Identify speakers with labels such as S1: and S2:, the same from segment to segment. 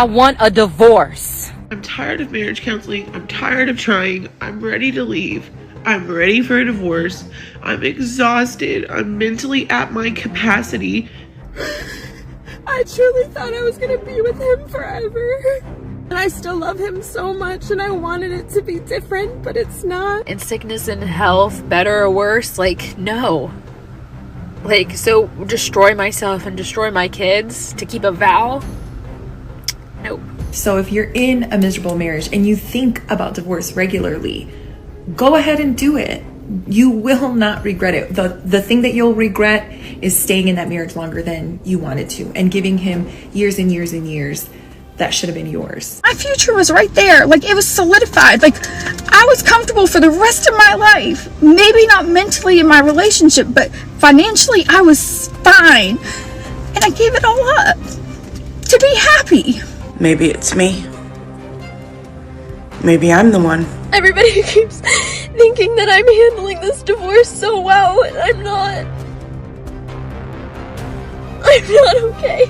S1: I want a divorce.
S2: I'm tired of marriage counseling. I'm tired of trying. I'm ready to leave. I'm ready for a divorce. I'm exhausted. I'm mentally at my capacity.
S3: I truly thought I was gonna be with him forever. And I still love him so much, and I wanted it to be different, but it's not.
S4: In sickness and health, better or worse, like, no. Like, so destroy myself and destroy my kids to keep a vow? Nope.
S5: So if you're in a miserable marriage and you think about divorce regularly, go ahead and do it. You will not regret it. The thing that you'll regret is staying in that marriage longer than you wanted to and giving him years and years and years that should have been yours.
S6: My future was right there. Like, it was solidified. Like, I was comfortable for the rest of my life. Maybe not mentally in my relationship, but financially I was fine. And I gave it all up to be happy.
S7: Maybe it's me. Maybe I'm the one.
S3: Everybody keeps thinking that I'm handling this divorce so well, and I'm not. I'm not okay.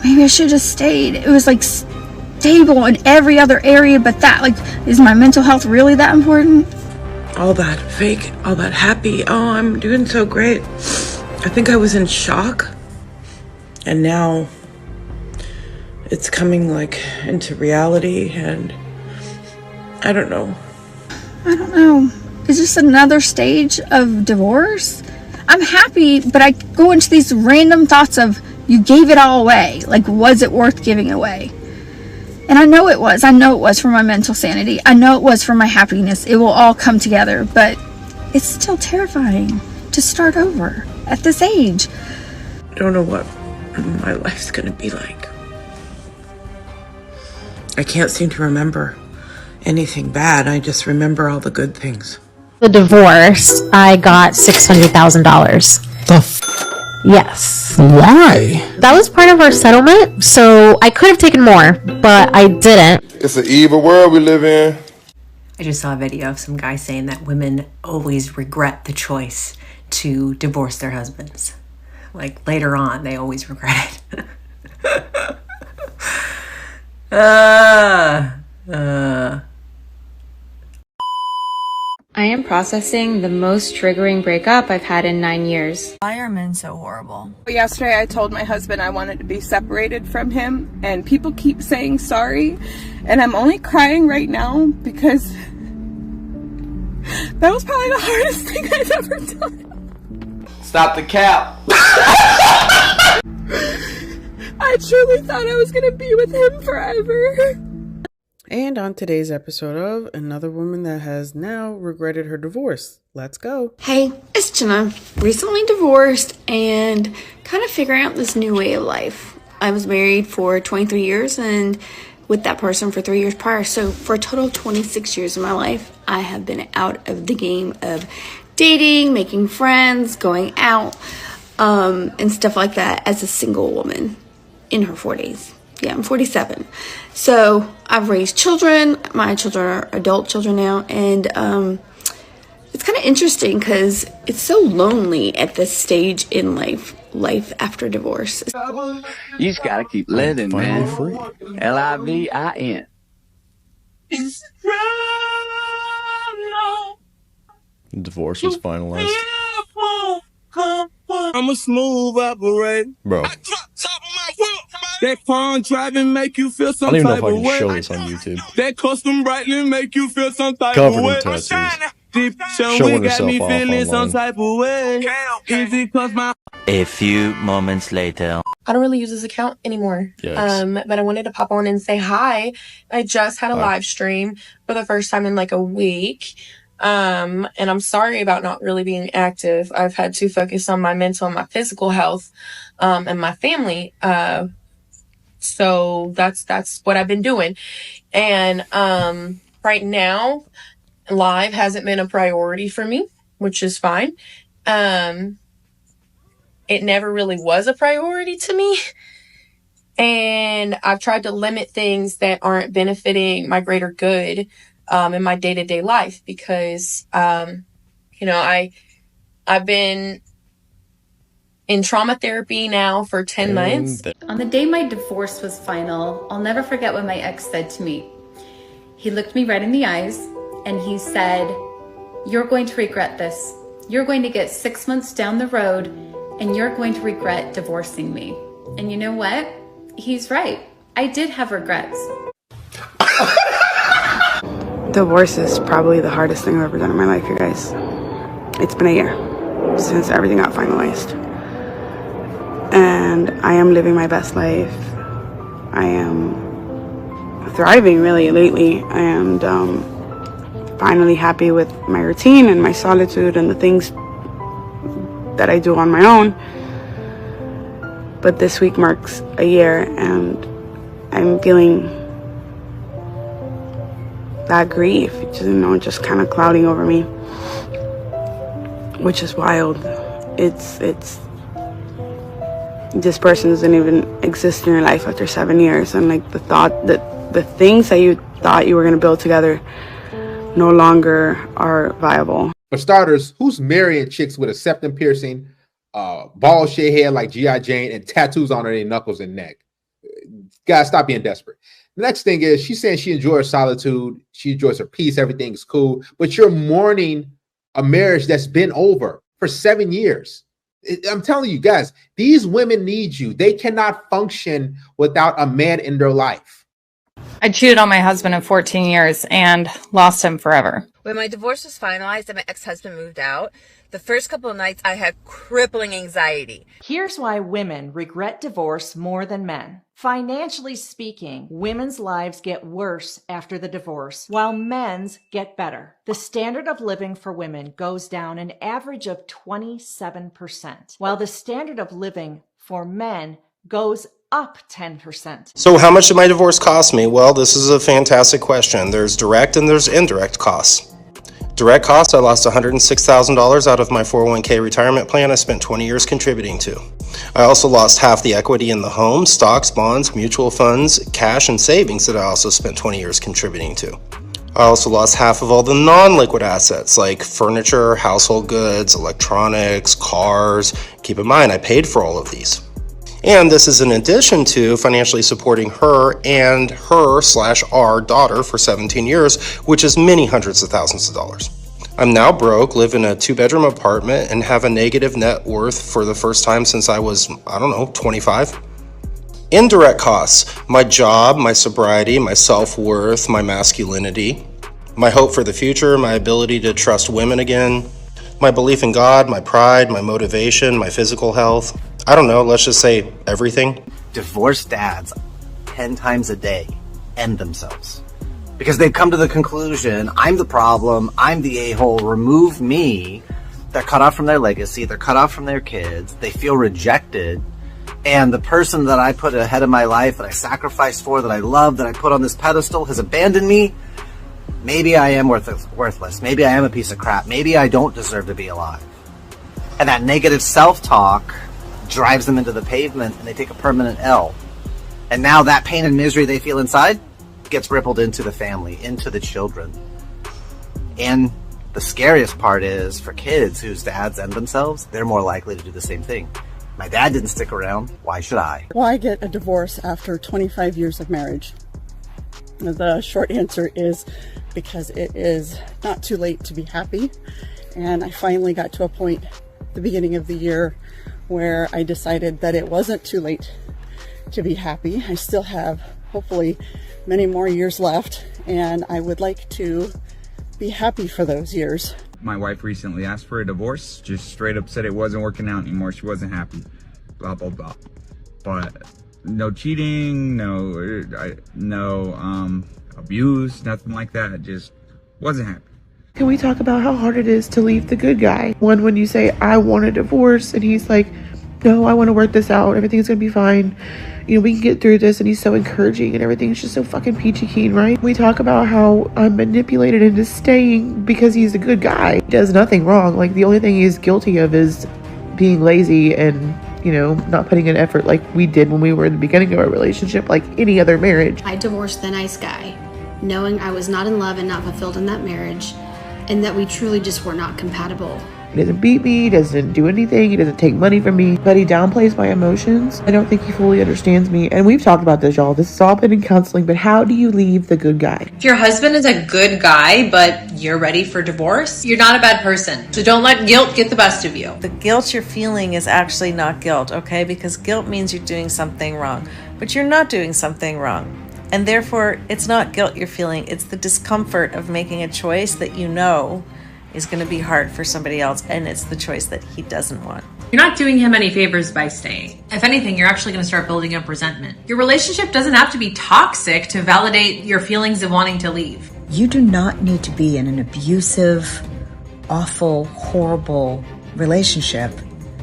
S6: Maybe I should have stayed. It was like stable in every other area but that. Like, is my mental health really that important?
S7: All that fake, all that happy. Oh, I'm doing so great. I think I was in shock. And now it's coming like into reality, and I don't know.
S6: I don't know. Is this another stage of divorce? I'm happy, but I go into these random thoughts of, you gave it all away. Like, was it worth giving away? And I know it was. I know it was for my mental sanity. I know it was for my happiness. It will all come together, but it's still terrifying to start over at this age.
S7: I don't know what my life's gonna be like. I can't seem to remember anything bad. I just remember all the good things.
S8: The divorce, I got $600,000. Yes.
S9: Why?
S8: That was part of our settlement, so I could have taken more, but I didn't.
S9: It's an evil world we live in.
S10: I just saw a video of some guy saying that women always regret the choice to divorce their husbands. Like, later on, they always regret it.
S11: I am processing the most triggering breakup I've had in 9 years.
S12: Why are men so horrible?
S3: Yesterday I told my husband I wanted to be separated from him, and people keep saying sorry, and I'm only crying right now because that was probably the hardest thing I've ever done.
S13: Stop the cap.
S3: I truly thought I was gonna be with him forever.
S14: And on today's episode of Another Woman That Has Now Regretted Her Divorce. Let's go.
S6: Hey, it's Jenna. Recently divorced and kind of figuring out this new way of life. I was married for 23 years and with that person for 3 years prior. So for a total of 26 years of my life, I have been out of the game of dating, making friends, going out, and stuff like that as a single woman in her 40s. Yeah, I'm 47. So I've raised children. My children are adult children now. And it's kind of interesting because it's so lonely at this stage in life after divorce.
S13: You just gotta keep living, man. Free. Livin.
S15: Divorce was finalized.
S16: I'm a smooth operator.
S15: Bro.
S16: That phone driving make you feel some
S15: I don't even know
S16: type
S15: if I
S16: of
S15: can
S16: way.
S15: show this on YouTube.
S16: That custom brightly make you feel some type
S15: Covered
S16: of way.
S15: in tattoos.
S16: Deep
S15: Showing
S16: got me
S15: herself off
S16: feeling some
S15: online.
S16: type of way. Is it cause my
S13: A few moments later.
S17: I don't really use this account anymore.
S15: Yikes.
S17: But I wanted to pop on and say hi. I just had a live stream for the first time in like a week. And I'm sorry about not really being active. I've had to focus on my mental and my physical health, and my family. So that's what I've been doing. And, right now, live hasn't been a priority for me, which is fine. It never really was a priority to me. And I've tried to limit things that aren't benefiting my greater good, in my day-to-day life because, I've been in trauma therapy now for 10 months.
S12: On the day my divorce was final, I'll never forget what my ex said to me. He looked me right in the eyes and he said, "You're going to regret this. You're going to get 6 months down the road and you're going to regret divorcing me." And you know what? He's right. I did have regrets.
S18: Divorce is probably the hardest thing I've ever done in my life, you guys. It's been a year since everything got finalized. And I am living my best life. I am thriving really lately, and finally happy with my routine and my solitude and the things that I do on my own. But this week marks a year, and I'm feeling that grief, just kind of clouding over me, which is wild. It's this person doesn't even exist in your life after 7 years, and like the thought that the things that you thought you were going to build together no longer are viable.
S19: For starters, who's marrying chicks with a septum piercing, bald shaved hair like G.I. Jane, and tattoos on her knuckles and neck? Guys, stop being desperate. The next thing is, she's saying she enjoys solitude, she enjoys her peace, everything's cool, but you're mourning a marriage that's been over for 7 years. I'm telling you guys, these women need you. They cannot function without a man in their life.
S20: I cheated on my husband of 14 years and lost him forever.
S1: When my divorce was finalized and my ex-husband moved out, the first couple of nights I had crippling anxiety.
S21: Here's why women regret divorce more than men. Financially speaking, women's lives get worse after the divorce, while men's get better. The standard of living for women goes down an average of 27%, while the standard of living for men goes up 10%.
S22: So how much did my divorce cost me? Well, this is a fantastic question. There's direct and there's indirect costs. Direct costs, I lost $106,000 out of my 401k retirement plan I spent 20 years contributing to. I also lost half the equity in the home, stocks, bonds, mutual funds, cash, and savings that I also spent 20 years contributing to. I also lost half of all the non-liquid assets like furniture, household goods, electronics, cars. Keep in mind, I paid for all of these. And this is in addition to financially supporting her and her/our daughter for 17 years, which is many hundreds of thousands of dollars. I'm now broke, live in a 2-bedroom apartment, and have a negative net worth for the first time since I was, 25. Indirect costs: my job, my sobriety, my self-worth, my masculinity, my hope for the future, my ability to trust women again, my belief in God, my pride, my motivation, my physical health. I don't know, let's just say everything.
S23: Divorced dads 10 times a day end themselves because they've come to the conclusion, I'm the problem, I'm the a-hole, remove me. They're cut off from their legacy, they're cut off from their kids, they feel rejected, and the person that I put ahead of my life, that I sacrificed for, that I love, that I put on this pedestal has abandoned me. Maybe I am worthless, maybe I am a piece of crap, maybe I don't deserve to be alive. And that negative self-talk drives them into the pavement, and they take a permanent L. And now that pain and misery they feel inside gets rippled into the family, into the children. And the scariest part is, for kids whose dads end themselves, they're more likely to do the same thing. My dad didn't stick around, why should I?
S24: Why get a divorce after 25 years of marriage? The short answer is because it is not too late to be happy. And I finally got to a point at the beginning of the year where I decided that it wasn't too late to be happy. I still have, hopefully, many more years left, and I would like to be happy for those years.
S25: My wife recently asked for a divorce, just straight up said it wasn't working out anymore. She wasn't happy, blah, blah, blah. But no cheating, no abuse, nothing like that. Just wasn't happy.
S2: Can we talk about how hard it is to leave the good guy? One, when you say, I want a divorce, and he's like, no, I want to work this out. Everything's going to be fine. We can get through this. And he's so encouraging and everything's just so fucking peachy keen, right? We talk about how I'm manipulated into staying because he's a good guy. He does nothing wrong. Like, the only thing he's guilty of is being lazy and, not putting in effort like we did when we were in the beginning of our relationship, like any other marriage.
S26: I divorced the nice guy, knowing I was not in love and not fulfilled in that marriage, and that we truly just were not compatible.
S2: He doesn't beat me, he doesn't do anything, he doesn't take money from me, but he downplays my emotions. I don't think he fully understands me. And we've talked about this, y'all. This has all been in counseling, but how do you leave the good guy?
S4: If your husband is a good guy, but you're ready for divorce, you're not a bad person. So don't let guilt get the best of you.
S5: The guilt you're feeling is actually not guilt, okay? Because guilt means you're doing something wrong, but you're not doing something wrong. And therefore, it's not guilt you're feeling, it's the discomfort of making a choice that you know is going to be hard for somebody else, and it's the choice that he doesn't want.
S4: You're not doing him any favors by staying. If anything, you're actually going to start building up resentment. Your relationship doesn't have to be toxic to validate your feelings of wanting to leave.
S7: You do not need to be in an abusive, awful, horrible relationship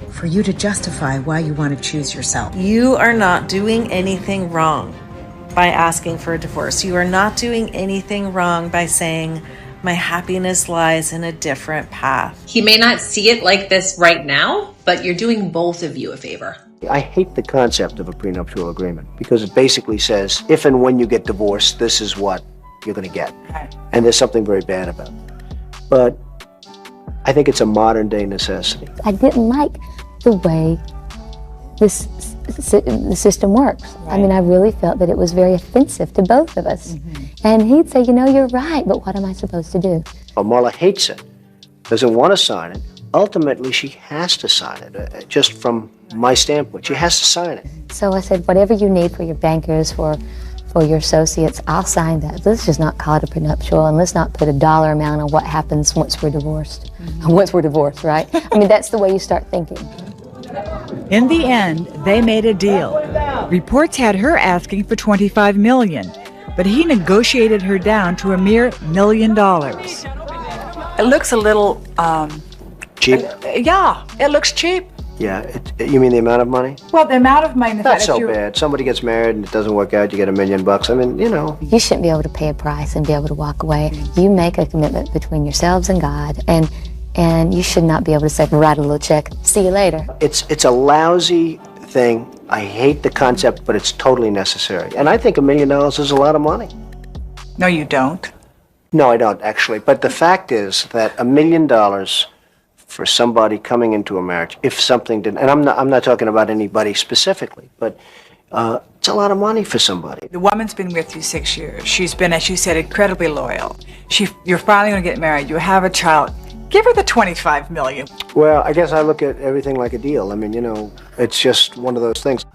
S7: for you to justify why you want to choose yourself.
S5: You are not doing anything wrong by asking for a divorce. You are not doing anything wrong by saying, my happiness lies in a different path.
S4: He may not see it like this right now, but you're doing both of you a favor.
S8: I hate the concept of a prenuptial agreement because it basically says, if and when you get divorced, this is what you're going to get. And there's something very bad about it. But I think it's a modern day necessity.
S9: I didn't like the way the system works. Right. I mean, I really felt that it was very offensive to both of us. And he'd say, you know, you're right, but what am I supposed to do?
S8: Marla hates it, doesn't want to sign it. Ultimately, she has to sign it, just from my standpoint. She has to sign it.
S9: So I said, whatever you need for your bankers, for your associates, I'll sign that. Let's just not call it a prenuptial, and let's not put a dollar amount on what happens once we're divorced. Once we're divorced, right? I mean, that's the way you start thinking.
S26: In the end, they made a deal. Reports had her asking for $25 million, but he negotiated her down to a mere $1 million.
S27: It looks a little,
S8: cheap?
S27: Yeah, it looks cheap.
S8: Yeah, you mean the amount of money?
S27: Well, the amount of money.
S8: Not so bad. Somebody gets married and it doesn't work out, you get $1 million. I mean, you know.
S9: You shouldn't be able to pay a price and be able to walk away. You make a commitment between yourselves and God, and you should not be able to say, write a little check, see you later.
S8: It's a lousy thing. I hate the concept, but it's totally necessary. And I think $1 million is a lot of money.
S27: No, you don't.
S8: No, I don't, actually. But the fact is that $1 million for somebody coming into a marriage, if something didn't, and I'm not talking about anybody specifically, but it's a lot of money for somebody.
S27: The woman's been with you 6 years. She's been, as she said, incredibly loyal. You're finally going to get married. You have a child. Give her the $25 million.
S8: Well, I guess I look at everything like a deal. I mean, you know, it's just one of those things.